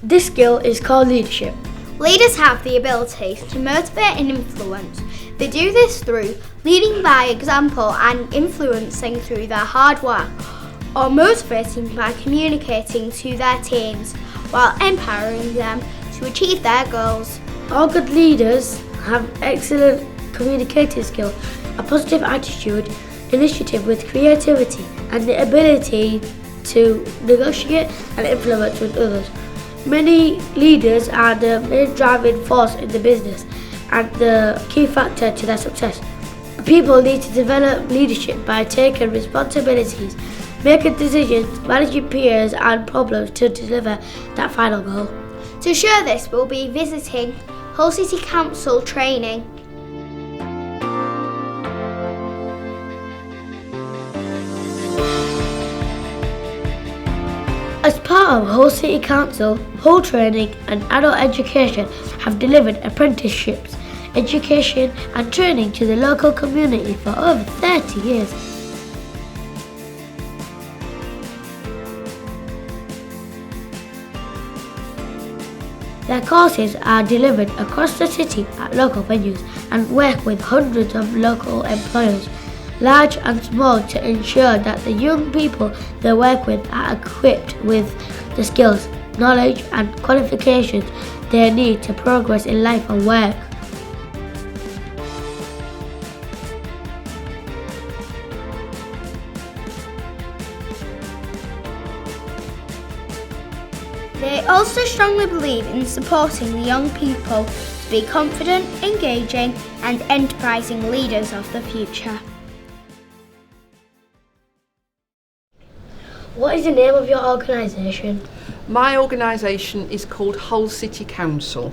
This skill is called leadership. Leaders have the ability to motivate and influence. They do this through leading by example and influencing through their hard work, or motivating by communicating to their teams while empowering them to achieve their goals. All good leaders have excellent communicating skill, a positive attitude, initiative with creativity, and the ability to negotiate and influence with others. Many leaders are the main driving force in the business and the key factor to their success. People need to develop leadership by taking responsibilities, making decisions, managing peers and problems to deliver that final goal. To show this, we'll be visiting Hull City Council training. As part of Hull City Council, Hull Training and Adult Education have delivered apprenticeships, education and training to the local community for over 30 years. Their courses are delivered across the city at local venues and work with hundreds of local employers, large and small, to ensure that the young people they work with are equipped with the skills, knowledge and qualifications they need to progress in life and work. They also strongly believe in supporting the young people to be confident, engaging and enterprising leaders of the future. What is the name of your organisation? My organisation is called Hull City Council,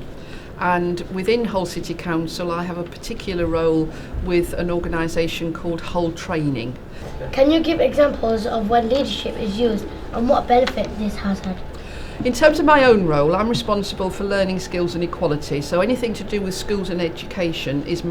and within Hull City Council I have a particular role with an organisation called Hull Training. Can you give examples of when leadership is used and what benefit this has had? In terms of my own role, I'm responsible for learning skills and equality, so anything to do with schools and education is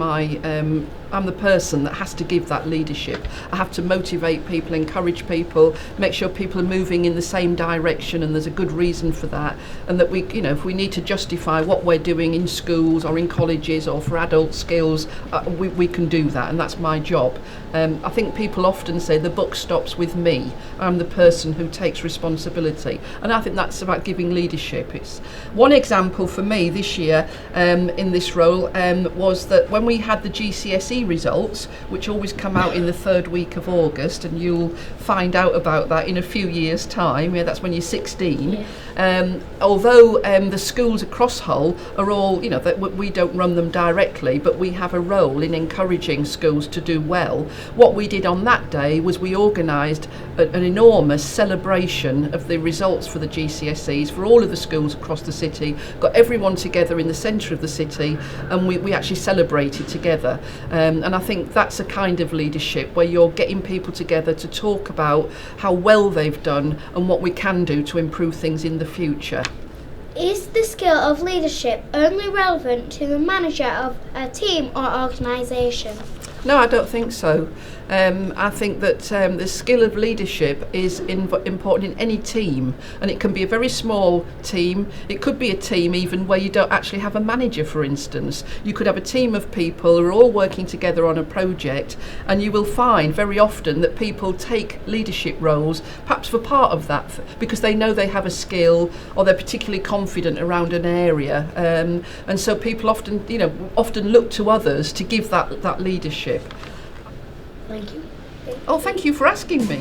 I'm the person that has to give that leadership. I have to motivate people, encourage people, make sure people are moving in the same direction and there's a good reason for that, and that we, if we need to justify what we're doing in schools or in colleges or for adult skills, we can do that, and that's my job. I think people often say the buck stops with me. I'm the person who takes responsibility, and I think that's about giving leadership. It's one example for me this year in this role was that when we had the GCSE results, which always come out in the third week of August, and you'll find out about that in a few years' time. Yeah, that's when you're 16. Yeah. Although the schools across Hull are all, that we don't run them directly, but we have a role in encouraging schools to do well. What we did on that day was we organised an enormous celebration of the results for the GCSEs for all of the schools across the city, got everyone together in the centre of the city, and we actually celebrated together. And I think that's a kind of leadership where you're getting people together to talk about how well they've done and what we can do to improve things in the future. Is the skill of leadership only relevant to the manager of a team or organisation? No, I don't think so. I think that the skill of leadership is important in any team, and it can be a very small team. It could be a team even where you don't actually have a manager, for instance. You could have a team of people who are all working together on a project, and you will find very often that people take leadership roles perhaps for part of that because they know they have a skill or they're particularly confident around an area, and so people often look to others to give that leadership. Thank you. Oh, thank you for asking me.